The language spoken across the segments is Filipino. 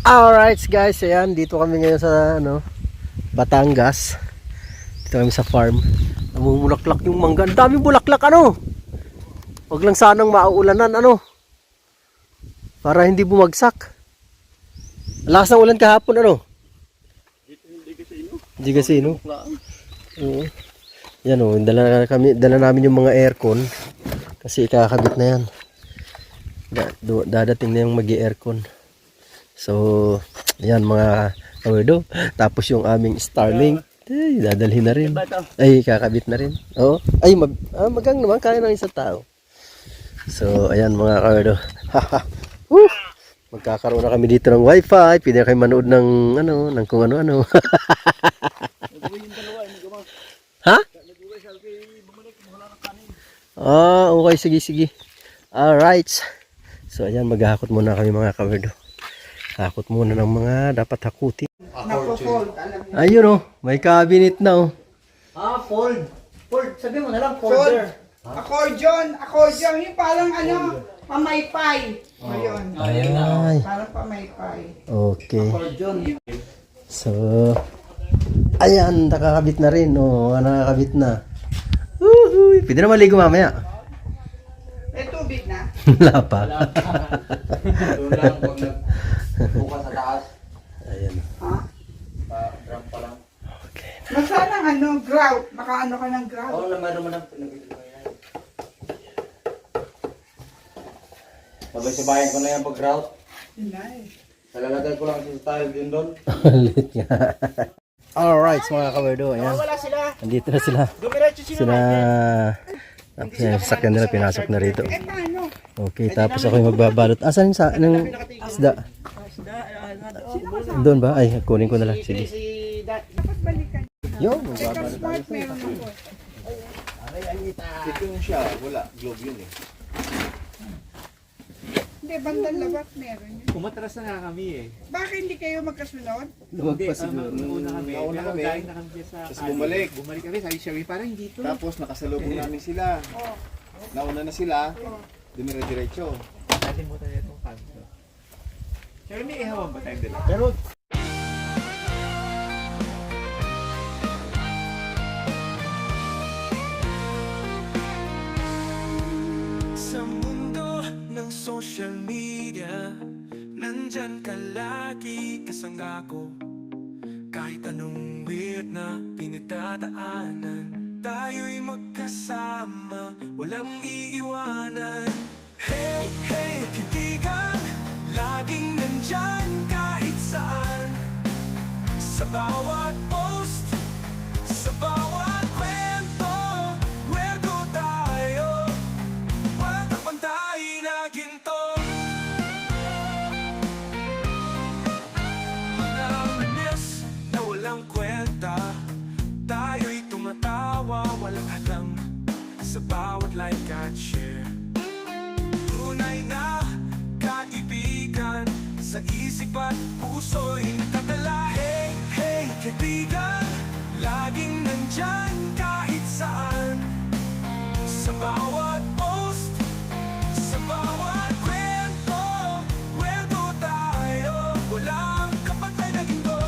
Alright guys, ayan, dito kami ngayon sa Batangas. Dito kami sa farm. Namumulaklak yung mangga. Ang daming bulaklak Wag lang sanang mauulanan para hindi bumagsak. Lakas ng ulan kahapon Hindi kasi Oo. Yan dala namin yung mga aircon kasi ikakabit na yan. Dadating na yung magi-aircon. So, ayan mga kawerdo. Tapos yung aming Starlink, dadalhin na rin. Ay, kakabit na rin. Oo. Ay, magang naman, kaya ng isang tao. So, ayan mga kawerdo. Magkakaroon na kami dito ng wifi. Pwede na kayo manood ng ng kung ano-ano. Ha? Okay, sige. Alright. So, ayan, maghahakot muna kami mga kawerdo. Hakot muna ng mga dapat hakutin. Ayun may cabinet na fold. Sabi mo na lang folder. Accordion, yung parang pamaypay. Ayun. Ay. Parang pamaypay. Okay. So, ayan, nakakabit na rin. Nakakabit na. Uhuy. Pwede na maligo mamaya. May tubig na? Wala pa. Doon lang pag nagbukas sa taas. Ayan. Ha? Drum pa lang. Okay. Basta ng grout. Baka ka ng grout. Oo, naman ang pinag-ibig yan. Sabay-sabayan ko na yan pag-grout. Nice. Nalalagay ko lang sa style din doon. Ulit nga. Alright, mga kawerdo. Ayan. Wala sila. Andito na sila. Dumiretso Sila. Tapos yung sakyan nila pinasok na rito. Paano? Okay, tapos ako yung magbabalot. Asan yung isda? Doon ba? Ay, kunin ko na lang. Sige. Dapat balikan. Yo, Extra magbabalot. smart meron ako. Ito yung siya, wala. Globe yun eh. Hindi, bandang labas meron yun. Umatras na nga kami eh. Bakit hindi kayo magkasunod? Lumagpas siguro. Una kami. Nauna Pero kami. galing na kami sa Tapos bumalik. Bumalik kami. Sabi siya, parang hindi to. Tapos nakasalubong namin sila. Nauna na sila. Dumire-diretso. Nakalimutan niya itong kanto. Pero may ihawan ba tayong dala? Pero Sa mundo ng social media, nandyan ka lagi kasangga ko. Kahit anong weird na pinagdadaanan, tayo'y magkasama, walang iiwanan. Hey, hey, kaibigan, laging nandyan kahit saan. Sa bawat post, sa bawat kwento, kwento tayo. Pagpantay na ginto. Mga manis na walang kwenta, tayo'y tumatawa, walang alam. Sa bawat like at share, tunay na kaibigan. Sa isip at puso'y nagdadala. Hey, hey, kaibigan, laging nandyan kahit saan. Sa bawat post, sa bawat kwento, kwento tayo, walang kapatay na ginto.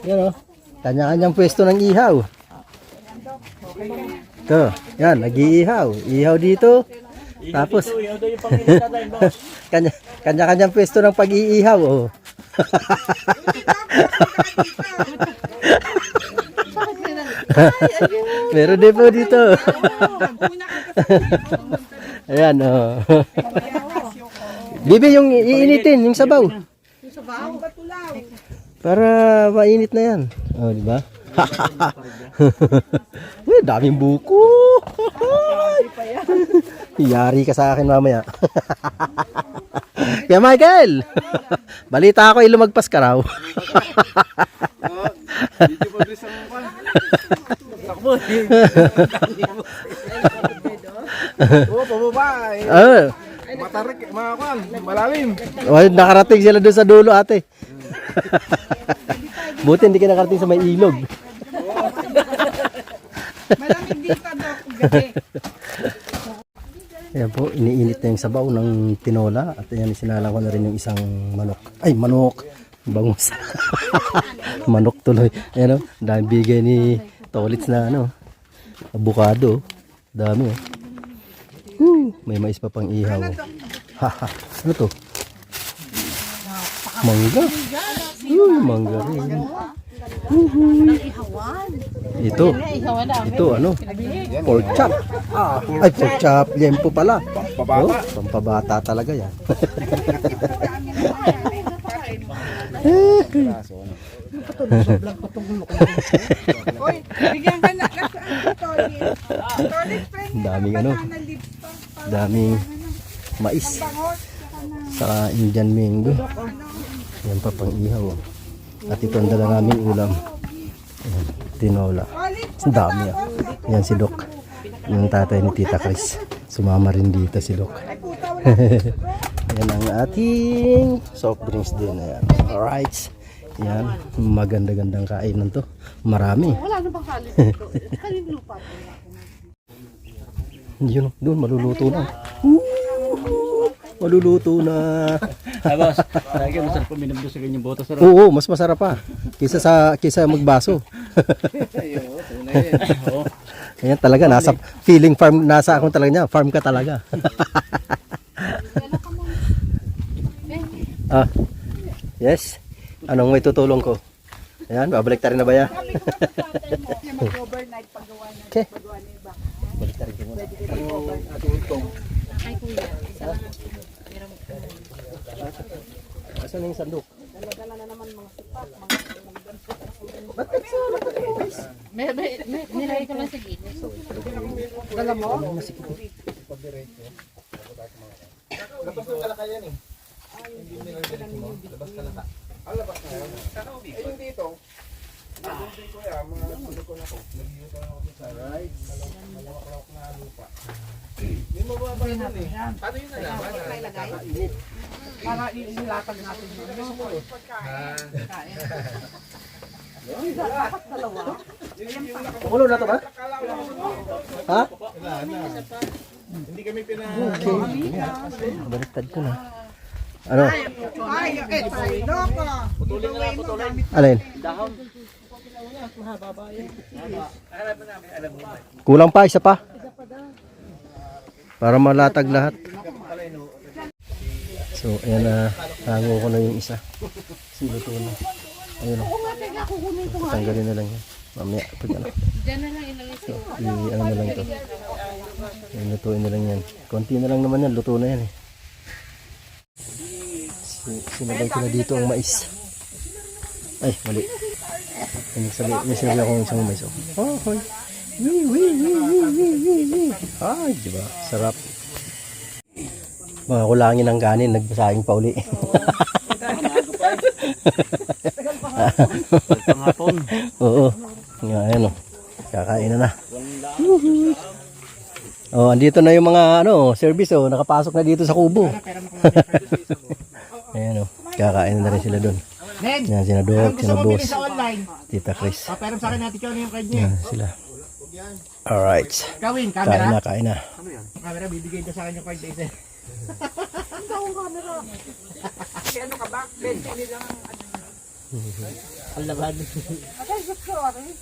yan kanya-kanyang pwesto ng ihaw. Ito, yan, nag-iihaw. Ihaw dito. Tapos, kanya-kanyang pwesto ng pag-iihaw. Meron din po dito. Ayan, Bibi, yung iinitin, yung sabaw. Yung sabaw, batulaw. Para mainit na yan. Di ba? Daming buko. Yari ka sa akin mamaya. Kaya Michael, balita ako lumagpas ka raw. Dito pa bilis ang mukha. Takbo. Oo, pababa eh. Matarik, mga kwan, malalim. Nakarating sila doon sa dulo ate. Buti hindi ka nakarating sa may ilog. Malamig dito, Doc. Ayan po, iniinit na yung sabaw ng tinola. At ayan, sinalang ko na rin yung isang manok. Ay, manok! Bangus. Manok tuloy. Ayan o, dami bigay ni Tolits na ano, avocado. Dami o. May mais pa pang ihaw. Haha, ano to? Mangga. Mangga rin. Ito ano? Pork chop. Ay, pork chop. Lempo pala. Oh, pampabata talaga yan. Hoy, bigyan ka na kasi Tolit. Tolit, friend. Daming ano, daming mais. Sa Indian mango. Yan pa pang ihaw. Oh. At ito ang dala namin ulam. Ayan, tinola. Ang dami ah. Yan si Doc. Yung tatay ni Tita Chris. Sumama rin dito si Doc. Yan ang ating soft drinks din. Ayan. Alright. Yan. Maganda-gandang kainan to. Marami. Wala na bang kalit dito? Kalit lupa. Yun, doon maluluto na. Maluluto na. Ay, boss. Lagi masarap po minabdos sa kanyang boto sa Oo, mas masarap pa. Kaysa magbaso. Ayan talaga, nasa feeling farm, nasa akong talaga niya. Farm ka talaga. Ah, yes. Anong may tutulong ko? Ayan, babalik tayo na ba yan? Mag-overnight paggawa na. Okay. Paggawa na iba. Balik tayo muna. Asan yung sandok? Nilagay ko lang sa gilid. Dala mo? Labas ng kalaka yan eh. Hindi nila diretso mo. Labas kalaka. Labas na yan. Eh yung dito. Hindi ko yan. Mga sulo ko na ko. Nag-iuto na ako sa right. Malawak na lupa. Hindi mo ba ba yun eh? Paano yun nalaman? Para ilatag natin yun. Ulo na to ba? Ha? Wala na. Hindi kami Baliktad ko na. Ano? Ay, tayo. Loko. Putulin na lang, putulin. Alin? Kulang pa, isa pa. Para malatag lahat. So, ayan na. Hango ko na yung isa. Siluto na. Ayun o. Tanggalin na lang yan. Mamaya. Pag ano. Diyan na lang ilagay sa Ano na lang ito. Ayan, lutuin na lang yan. Konti na lang naman yan. Luto na yan eh. Sinabay ko na dito ang mais. Ay, mali. May sinabi akong isang mais. Oh, hoy. Ay, diba? Sarap. Mga kulangin ng kanin, nagbasahing pa uli. Pangapon. Oo. Ayan o. Kakain na. Oh, andito na yung mga service oh, nakapasok na dito sa kubo. Ayan o. Kakain na rin sila doon. Yan, sina Doc, sina Boss, Tita Chris. Paperam sa akin natin kung ano yung card niya. Yan sila. Alright. Gawin, Kain na. Camera, bibigay ko sa akin yung card na isa. Kasi ano ka ba? 20 lang ang Ang laban. Atay, gusto ko rin.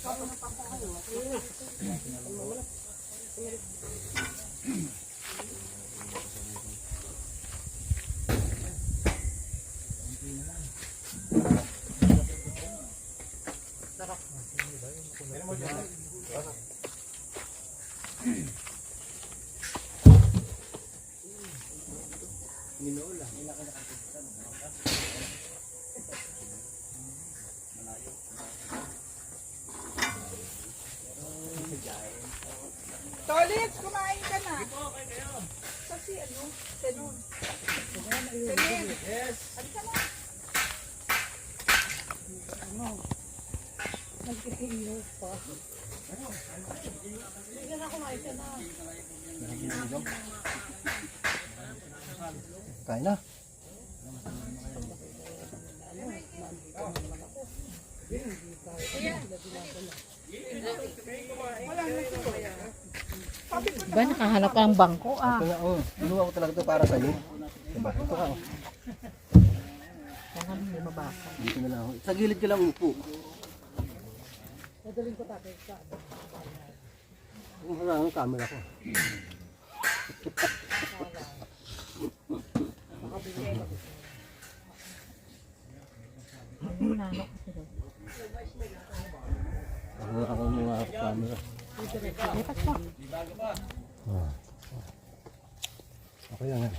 Tolit, kumain ka na. Kasi ano, Senon. Yes. Kain na. Ba, nakahanap ka ng bangko ah. Ito nga, oh. Binuha ko talaga ito para sa'yo. Diba? Ito ka, oh. Dito na lang ako. Sa gilid ka lang upo. Dadaling ko tatay sa ang camera ko. Ako mga camera. Ako yan.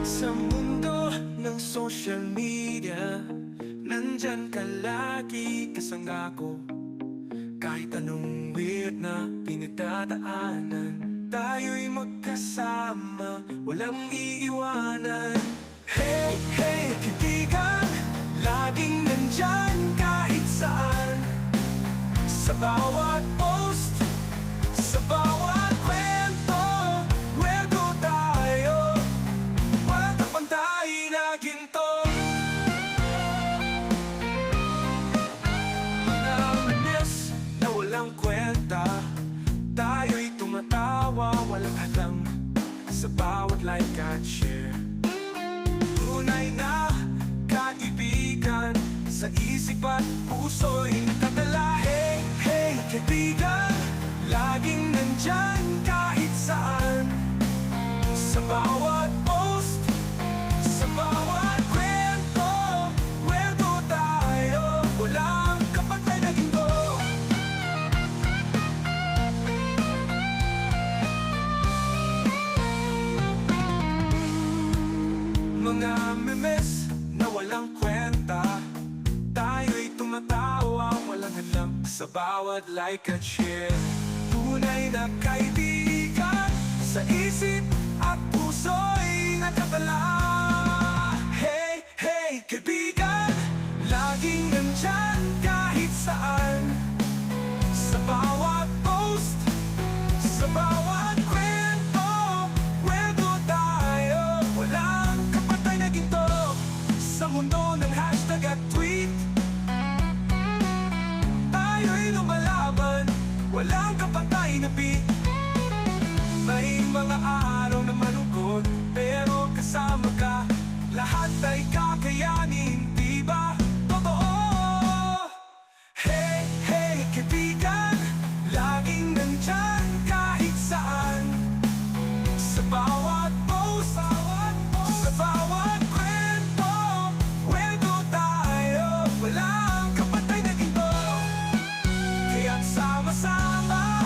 Sa mundo ng social media, nandyan ka lagi kasangga ko. Kahit anong weird na pinagdadaanan, tayo'y magkasama, walang iiwanan. Hey, hey, kaibigan, laging nandyan kahit saan. Sa bawat post, sa bawat kwento, kwento tayo, walang kapantay na ginto. Mga memes na walang kwenta, tayo'y tumatawa, walang hadlang sa bawat like at share. Tunay na kaibigan, sa isip at puso'y nakatala. Hey, hey, kaibigan, laging nandyan kahit saan. Sa bawat post, sa bawat kwento, kwento tayo, walang kapantay na ginto. Mga memes na walang kwenta, tayo'y tumatawa, walang hadlang sa bawat like at share. Tunay na kaibigan, sa isip at puso'y nakatala. Hey, hey, kaibigan, laging nandyan kahit saan. Sa bawat post, sa bawat kwento, kwento tayo, walang kapantay na ginto. Sa mundo ng hashtag at tweet, tayo'y lumalaban, walang kapantay na beat. May mga araw na malungkot, pero kasama ka, lahat ay kakayanin, di ba? Totoo! Hey, hey, kaibigan, laging nandyan kahit saan. Sa bawat post, sa bawat kwento, kwento tayo, walang kapantay na ginto. Kaya't sama-sama,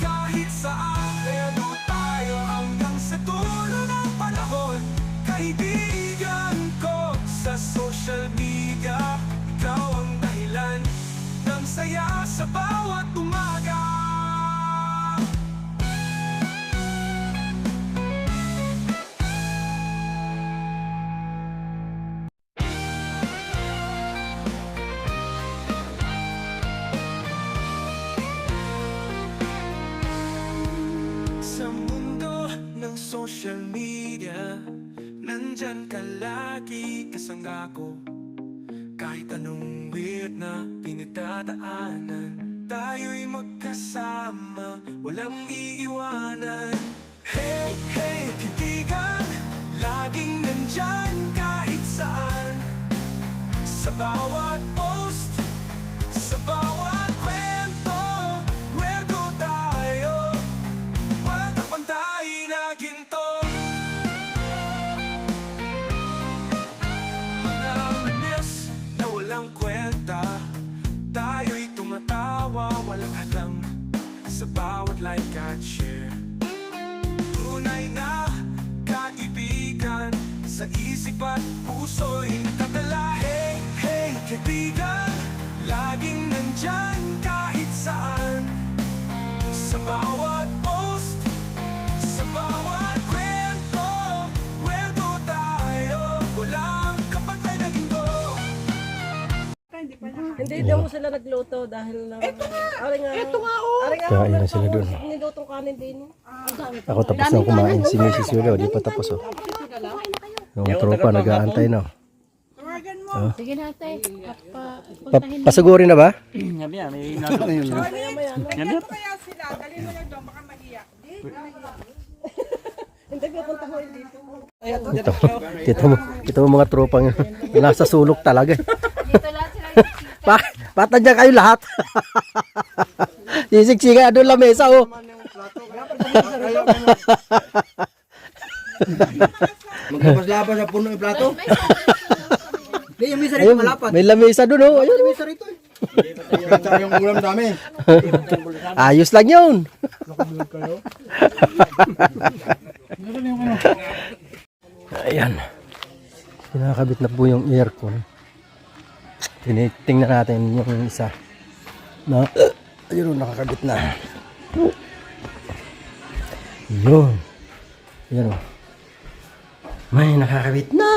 kahit saan, kayano tayo hanggang sa dulo ng panahon. Kaibigan ko sa social media, ikaw ang dahilan ng saya sa bawat umaga. Sa mundo ng social media, nandyan ka lagi kasangga ko. Kahit anong weird na pinagdadaanan, tayo'y magkasama, walang iiwanan. Hey, hey, kaibigan, laging nandyan kahit saan. Sa bawat post, sa bawat kwento, kwento tayo, walang kapantay na ginto. Mga memes na walang kwenta, tayo'y tumatawa, walang hadlang sa bawat like at share. Tunay na kaibigan, sa isip at puso'y nakatala. Hey, hey, kaibigan, laging nandyan kahit saan. Sa bawat post, sa bawat kwento, kwento tayo, walang kapantay na ginto. Hindi pa Hindi daw mo sila nagluto dahil na... Ito nga oh! Kain na sila doon. Nilutong kanin din. Ako tapos na kumain. Si Mrs. Julio, di pa tapos oh. Yung tropa nag-aantay na. Tawagan mo. Sige na, ate. Pasugurin na ba? Yabi yan, may nalo. Yabi Ito kaya sila. Dali mo lang doon. Baka maiyak. Hindi ko punta ko dito. Ito mo mga tropang nasa sulok talaga. Dito lahat sila. Patadyan kayo lahat. Sisiksikan doon lamesa oh. Maglapas-lapas sa puno yung plato. Hindi, yung misa rito Ayun, malapad. may lamesa doon oh. Ayun. Yung misa rito eh. Tsaka yung ulam dami. Ayos lang yun. Ayan. Kinakabit na po yung aircon. Tinitingnan natin yung isa. Na, ayun, nakakabit na. Yun. Yan o. May nakakabit na.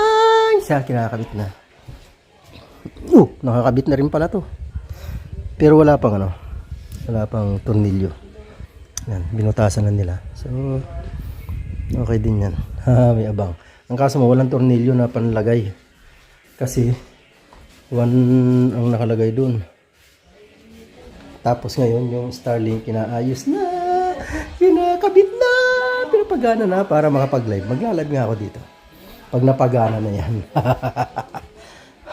Isa kinakabit na. Nakakabit na rin pala to. Pero wala pang ano. Wala pang tornilyo. Yan, binutasan na nila. So, okay din yan. May abang. Ang kaso mo, walang tornilyo na panlagay. Kasi, one ang nakalagay dun. Tapos ngayon, yung Starlink kinaayos na. Kinakabit na. Pinapagana na para makapag-live. Magla-live nga ako dito. Pag napagana na yan.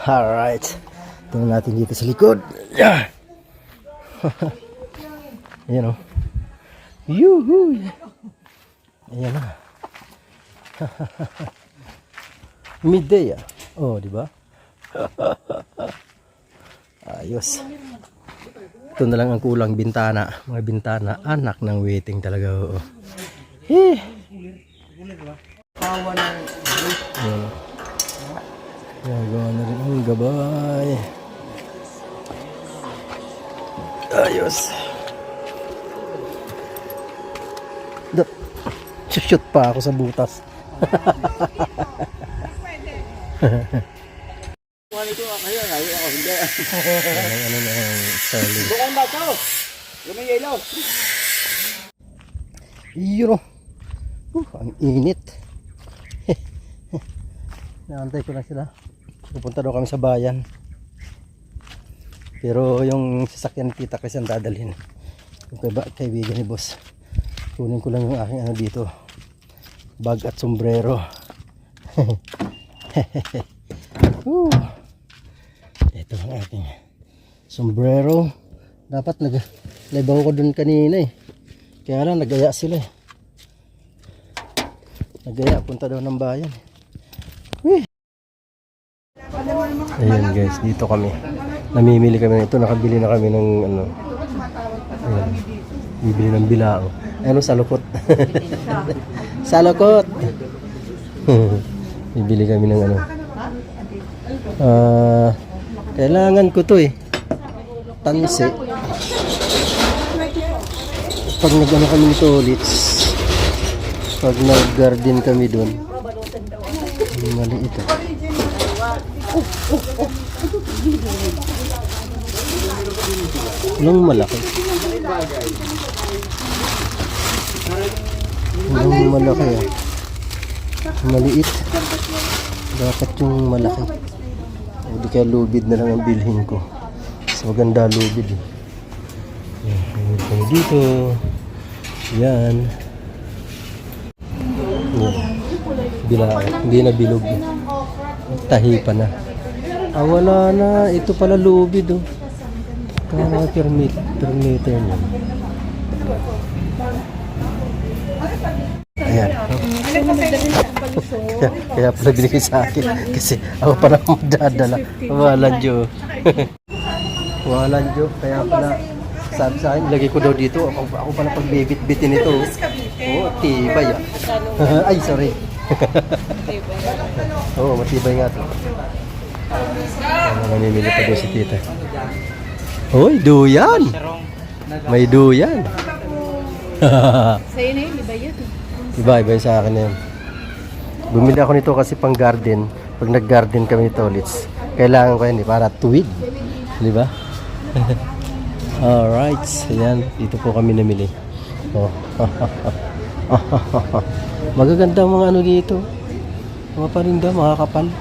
Alright. Tingnan natin dito sa likod. Yeah. Ayan o. Yuhu! Ayan na. Midday ah. Oh, di ba? Ayos. Ito na lang ang kulang, bintana. Mga bintana, anak ng waiting talaga. Oo. Eh. Ayan. Gagawa na rin ang gabay. Ayos. Shoot pa ako sa butas. Ano na ang Starlink. Bukan ba ito? Yung may yellow. Yun o. Ang init. Naantay ko lang sila. Pupunta daw kami sa bayan. Pero yung sasakyan ni tita kasi ang dadalhin. Yung kaibigan ni boss. Kunin ko lang yung aking ano dito. Bag at sombrero. Ito ang aking sombrero. Dapat nag-live ako dun kanina eh. Kaya lang nagaya sila eh. Nagaya, punta daw ng bayan. Ayan guys, dito kami. Namimili kami nito, nakabili na kami ng ano. Ayan. Bibili ng bilao. Ano, salukot. Salukot. Bibili kami ng ano. Kailangan ko to eh. Tansi. Pag nag-ano kami nito ulit. Pag nag-garden kami dun. Maliit ito. Walang malaki. Walang malaki ah. Maliit. Dapat yung malaki. O di kaya lubid na lang ang bilhin ko. So maganda lubid eh. Ayan, dito. Yan. Bilao. Hindi na bilog. Tahi pa na. Wala na. Ito pala lubid oh. Kaya per meter niya. Ayan. Kaya pala binigay sa akin. Kasi ako pala magdadala. Walang Diyo. Walang Diyo. Kaya pala sabi sa akin, lagay ko daw dito. Ako pala pagbibit-bitin ito. Oo, tibay ah. Ay, sorry. Oo, matibay nga ito. Namimili pa doon si tita. Hoy, duyan! May duyan! Sa'yo na yun, iba yun. Iba yung sa akin na yun. Bumili ako nito kasi pang garden. Pag nag-garden kami nito ulit, kailangan ko yan para tuwid. Di ba? Alright, ayan, dito po kami namili. Oh. Magaganda ang mga ano dito. Mga parinda, mga kapal.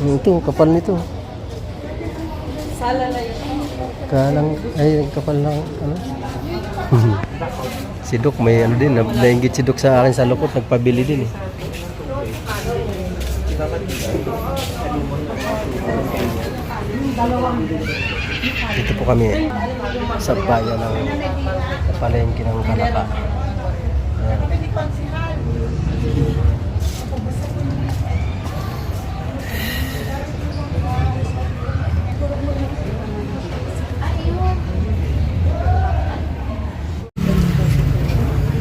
Ito, kapal nito. Sala na yun. Kalang, ay, kapal ng ano. Si Doc, may ano din, nainggit si Doc sa akin sa lukot, nagpabili din eh. Dito po kami sa bayan ng palengke ng Kalaka. Ayan.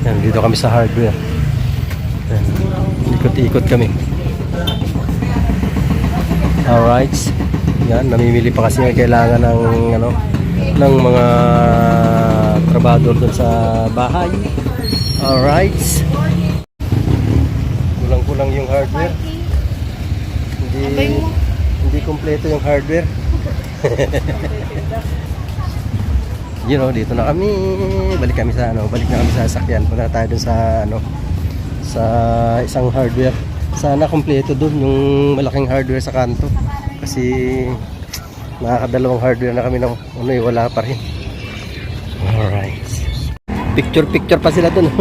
Ayan, dito kami sa hardware. Ayan, ikot-ikot kami. Alright. Yan, namimili pa kasi kailangan ng ano, ng mga trabador doon sa bahay. Alright. Kulang-kulang yung hardware. Hindi kompleto yung hardware. You know, dito na kami. Balik na kami sa sasakyan. Punta tayo doon sa ano, sa isang hardware. Sana kompleto doon yung malaking hardware sa kanto. Kasi nakakadalawang hardware na kami ng ano, wala pa rin. Alright. Picture pa sila dun.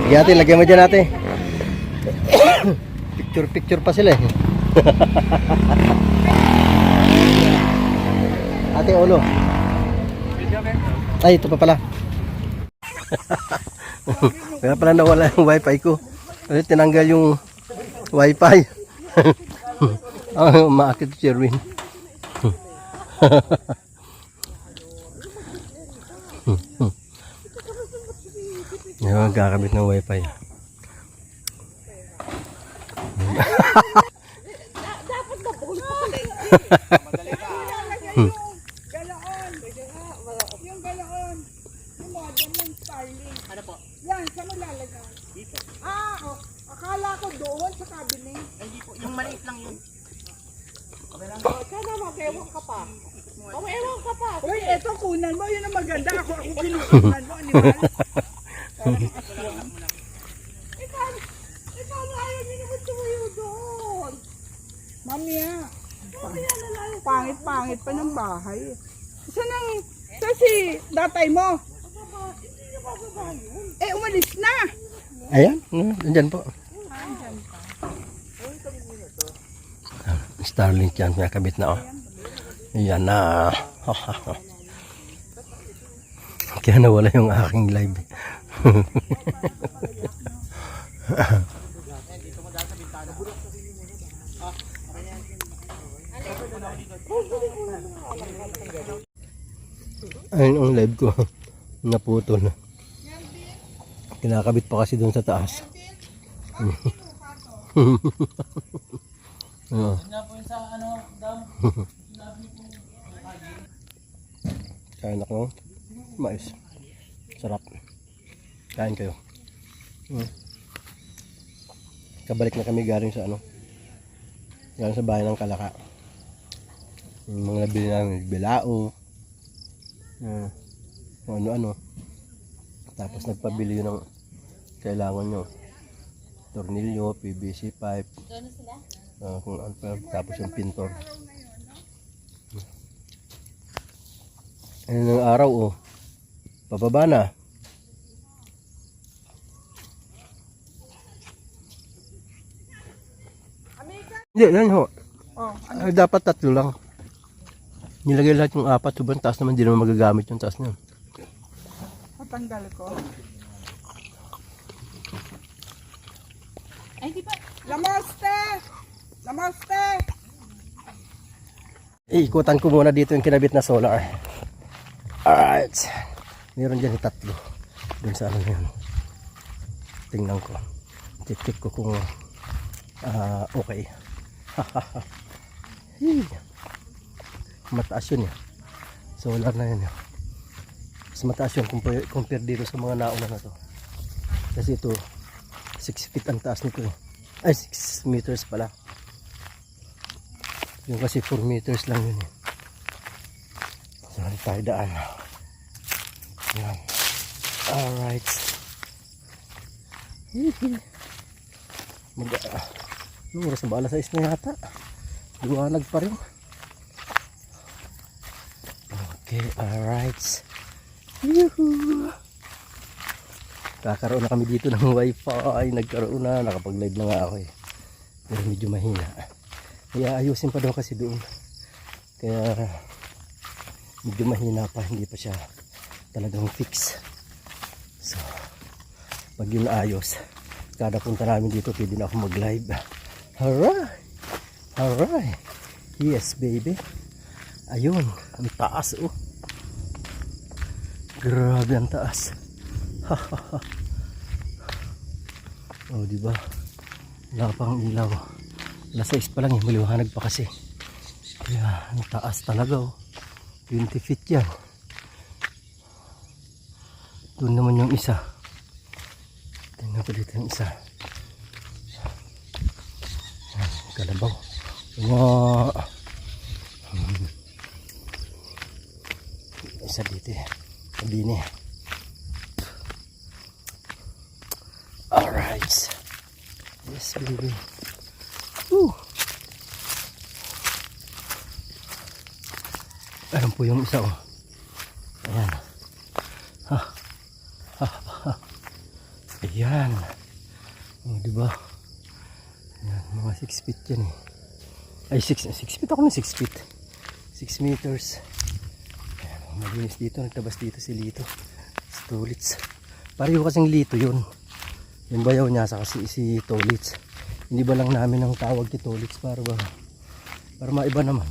Sige ate, lagyan mo dyan ate. Picture pa sila eh. Ate Olo. Ay, ito pa pala. Kaya pala nawala yung wifi ko. Kasi tinanggal yung wifi. Umaakit si Erwin. Yung kakabit ng wifi. Dapat na po. Galaon. Yung galaon. Yung modem ng Starlink. Ano po? Yan, saan mo lalagay? Dito. Oh. Akala ko doon sa cabinet. Hindi po, yung maliit lang yun. Sana mag-ewan ka pa. Mag-ewan ka pa. Uy, eto kunan mo. Yun ang maganda. Ako kinukunan mo. Animal. Ikaw na ayaw niyo naman tumayo doon. Mamaya. Pangit-pangit pa ng bahay. Sa si datay mo? Umalis na. Ayan, nandyan po. Starlink yan, nakabit na oh. Ayan na. Kaya nawala yung aking live. Ayun ang live ko. Naputol. Kinakabit pa kasi doon sa taas. Kain ako. Mais. Sarap. Kain kayo. Kabalik na kami galing sa ano. Galing sa bahay ng Kalaka. Yung mga nabili namin, bilao. Ano-ano. Tapos nagpabili yun ng kailangan nyo. Tornilyo, PVC pipe. Kung ano pa, tapos yung pintor. Ayun ng araw oh. Pababa na. Hindi, yan ho. Ay, dapat 3 lang. Nilagay lahat yung 4. Sobrang taas naman, hindi naman magagamit yung taas niyan. Patanggal ko. Ay, di ba? Lamoste! Lamoste! Ikutan ko muna dito yung kinabit na solar. Alright. Meron dyan 3. Doon sa ano yun. Tingnan ko. Check ko kung okay. Mataas yun eh. Solar na yun eh. Mas mataas yun compare dito sa mga nauna na to. Kasi ito 6 feet ang taas nito eh. Ay 6 meters pala. Yung kasi 4 meters lang yun eh. So Marami tayo daan. Yan. Alright. Anong oras na ba? Alas 6 na yata. Liwanag pa rin. Okay, alright. Yuhuu! Kakaroon na kami dito ng wifi. Nagkaroon na. Nakapag-live na nga ako eh. Pero medyo mahina. Kaya ayusin pa daw kasi doon. Kaya medyo mahina pa. Hindi pa siya talagang fix. So, pag yun ayos, kada punta namin dito, pwede na ako mag-live. Alright! Alright! Yes, baby. Ayun, ang taas oh. Grabe ang taas. Oh, di ba? Wala pang ilaw. Alas 6 pa lang eh, maliwanag pa kasi. Kaya ang taas talaga oh. 20 feet yan. Doon naman yung isa. Tingnan ko dito yung isa. Kalabaw. Isa dito eh. Kabini. Alright. Yes, baby. Woo. Ayan po yung isa oh. Ayan. Ayan. Oh, diba? Ayan, mga 6 feet yan eh. Ay, 6 feet ako na 6 feet. 6 meters. Ayan, malinis dito. Nagtabas dito si Lito. Si Tolits. Pareho kasing Lito yun. Yung bayaw niya sa kasi si Tolits. Hindi ba lang namin ang tawag ni Tolits para maiba naman.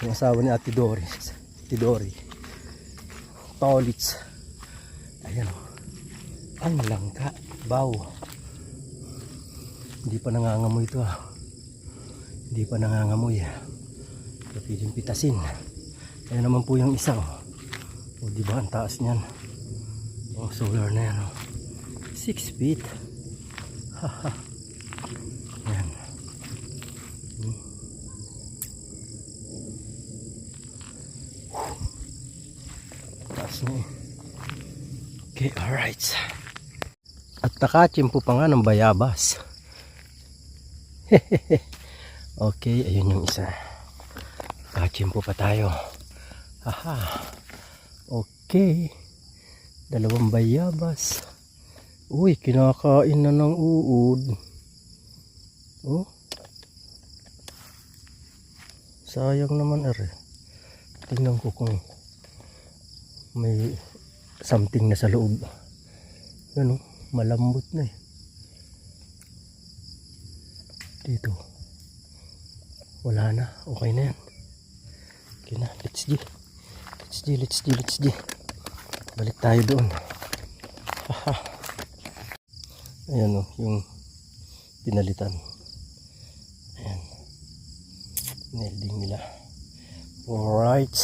Yung asawa ni Ate Doris. Tidori. Tolits. Ayan o. Ang langka. Baw. Hindi pa nangangamoy ito ah. Hindi pa nangangamoy ah. Ito pwedeng pitasin. Ayan naman po yung isa oh. O diba ang taas niyan. O solar na yan oh. 6 feet. Haha. Ayan. Taas na eh. Okay, alright. At nakachimpo pa nga ng bayabas. Okay, ayun yung isa. Nakachimpo pa tayo. Haha. Okay. 2 bayabas. Uy, kinakain na ng uod. Oh. Sayang naman are. Tingnan ko kung may something na sa loob. Ano, malambot na eh. Dito. Wala na. Okay na yan. Okay na. Let's G. Balik tayo doon. Haha. Ayan o, yung pinalitan. Ayan. Nelding nila. Alright.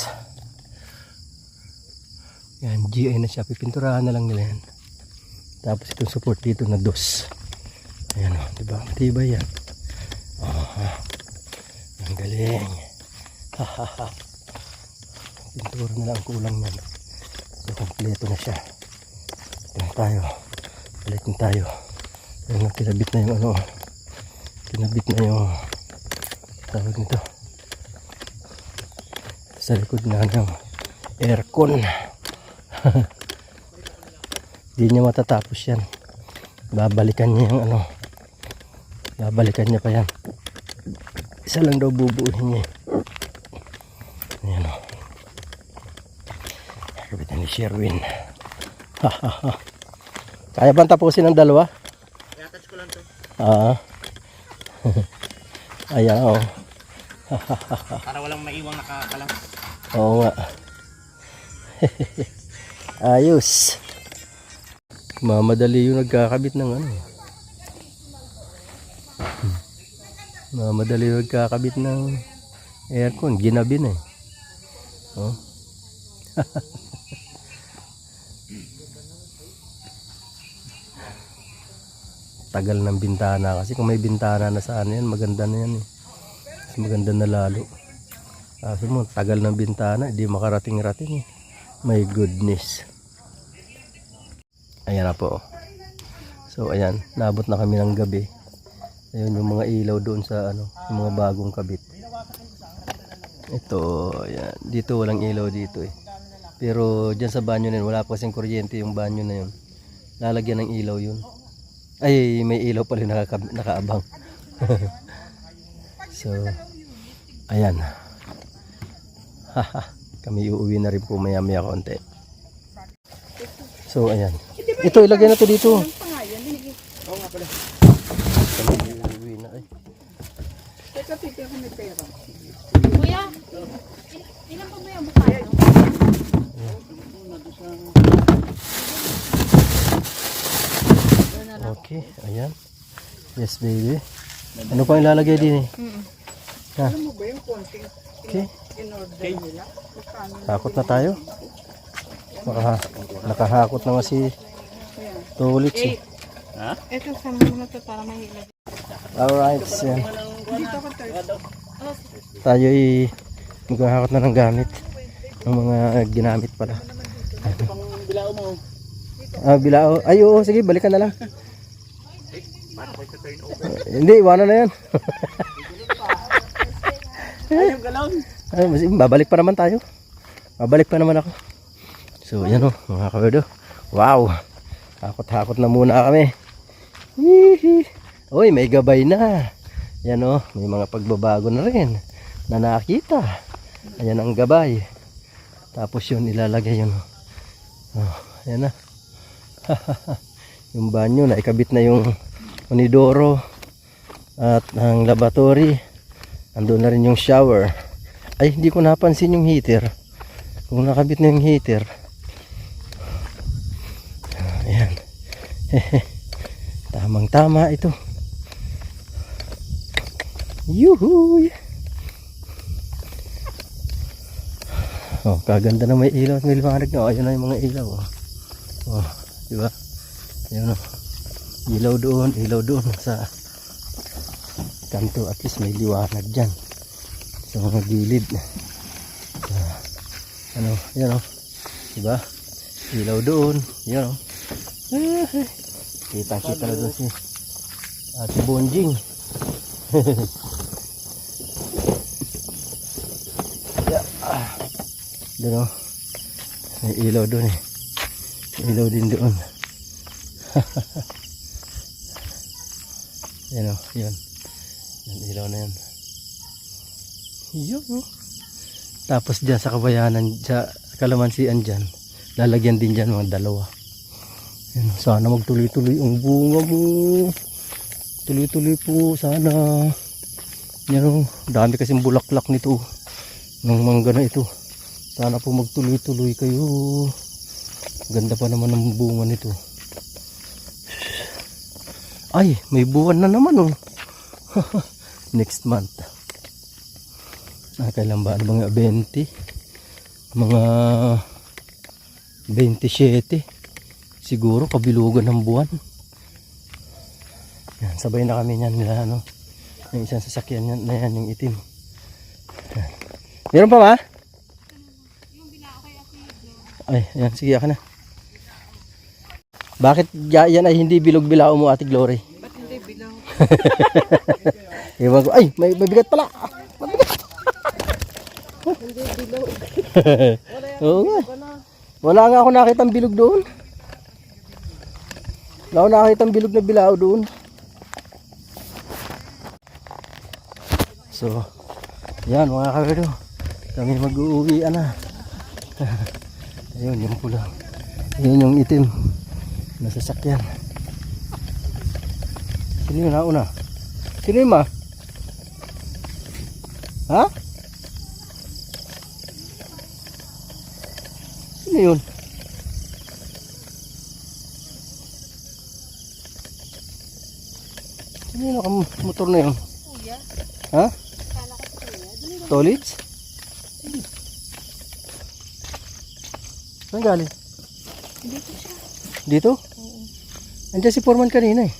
Yan, GI na siya. Pipinturahan na lang nila yan. Tapos itong support dito na dos. Ayan o, diba? Matibay yan. Aha. Ang galing. Hahaha. Pintura na lang kulang yan. So, kompleto na siya. Ito tayo. Balikin tayo. Ayan, kinabit na yung ano. Kinabit na yung tawag nito. Sa likod na ng aircon. Hindi niya matatapos yan. Babalikan niya yung ano. Babalikan niya pa yan. Isa lang daw bubuuhin niya. Ayan o. Kapitan ni Sherwin. Kaya bang tapusin ng 2? I-attach ko lang to. Ayan o. Para walang maiwang nakakalang. Oo nga. Ayos. Mamadali yung nagkakabit ng ano. Mamadali yung nagkakabit ng aircon. Ginabi na eh. Oh. Tagal ng bintana kasi kung may bintana na sa ano yan, maganda na yan eh. Mas maganda na lalo. Sabi mo, tagal ng bintana, hindi makarating-rating eh. My goodness. Ayan na po. So ayan, naabot na kami ng gabi. Ayun yung mga ilaw doon sa ano, yung mga bagong kabit. Ito, ayan. Dito walang ilaw dito eh. Pero dyan sa banyo na yun, wala pa kasing kuryente yung banyo na yun. Lalagyan ng ilaw yun. Ay, may ilaw pala yung nakaabang. So, ayan. Kami uuwi na rin po maya-maya konti. So, ayan. Ito, ilagay na to dito. Kami uuwi na eh. Teka, titi ako may pera. Kuya, ilan pa ba yung bukado? Okay, ayan. Yes, baby. Ano pa ilalagay din eh? Ha? Ano ba yung konting Okay. in-order nila? Magkano? Hakot na tayo. Nakahakot na nga si Tulits eh. Ito, sa muna to para mahilag. Alright, yan. Dito ako tayo. Tayo ay maghahakot na ng gamit. Ng mga ginamit pala. Bilao mo. Ah, bilao. Ay, oo, sige, balikan na lang. Hindi, iwanan na yan. Ay, yung galon. Ay, babalik pa naman tayo. Babalik pa naman ako. So, yan o, mga kawerdo. Wow! Hakot-hakot na muna kami. Hihi. Uy, may gabay na. Yan o, may mga pagbabago na rin na nakita. Ayan ang gabay. Tapos yun, ilalagay yun. Oh, ayan na. Yung banyo, naikabit na yung unidoro at ang lavatory. Andun na rin yung shower. Ay, hindi ko napansin yung heater. Kung nakabit na yung heater. Ayan. Tamang tama ito. Yuhuy! Oh, kaganda na may ilaw at may liwanag na. Oh, ayun na yung mga ilaw. Oh, di ba? Ayun oh. Ilaw doon sa kanto. At least may liwanag dyan. Sa mga gilid. Ano, yan o. Diba? Ilaw doon. Yan o. Kita-kita na doon si Ate Bonjing. Doon o. May ilaw doon eh. May ilaw din doon. Yan o. Yan. Yan ilaw na yan. Yun o. Tapos dyan sa kabayanan, sa kalamansian dyan, lalagyan din dyan mga dalawa. Yan, sana magtuloy-tuloy ang bunga mo. Tuloy-tuloy po, sana. Yan o, dami kasing bulaklak nito. Ng mangga na ito. Sana po magtuloy-tuloy kayo. Ganda pa naman ng bunga nito. Ay, may buwan na naman o. Next month. Kailan ba? Ano mga 20? Mga 27. Siguro kabilugan ng buwan. Yan, sabay na kami niyan nila ano. Yung isang sasakyan yan, na yan yung itim. Yan. Meron pa ba? Ay, yan, sige ka na. Bakit yan ay hindi bilog-bilao mo, Ate Glory? Ba't hindi bilang? Ewan ko. Ay, may bigat pala. Hindi bilang. Oo nga. Wala nga ako nakitang bilog doon. Wala ako nakitang bilog na bilao doon. So, yan mga kawerdo. Kami mag-uuwi na. Ayun, yung pula. Ayun yung itim. Nasasakyan. Sino yun nauna? Sino yun ma? Ha? Sino yun? Sino yun nakamotor na yun? Kuya, Ha? kala ko si Kuya. Tolits? Saan galing? Dito siya. Dito? Oo. Andiyan si Foreman kanina eh.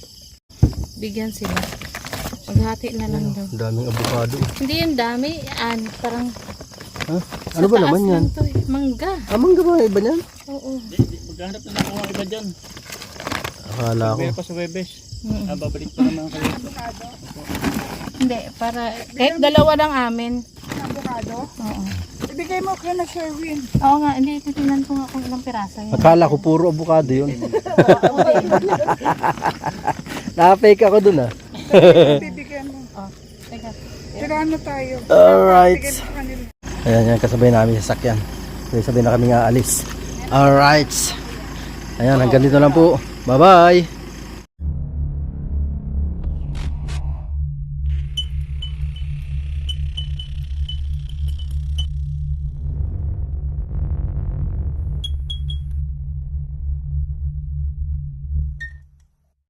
Bigyan sila. Maghati na lang daw. Daming avocado. Hindi yung dami. Parang Ha? Ano ba naman yan? To, eh. Mangga. Mangga ba? Iba niyan? Oo. Maghanap na ako ng iba dyan. Akala ko. Meron pa sa Webes. Babalik pa naman kayo. Hindi, para kahit dalawa lang amin. Avocado. Oo. Ibigay mo kay na Sherwin. Oo nga, hindi titingnan ko nga kung ilang piraso yun. Akala ko puro avocado yun. Nakapake ako dun ah. Bibigyan mo. Oh, teka. Tirahan na tayo. Alright. Bigyan mo sa kanila. Ayan, yan, kasabay namin sa sakyan. Sabay na kami nga alis. Alright. Ayan, hanggang dito lang po. Bye-bye.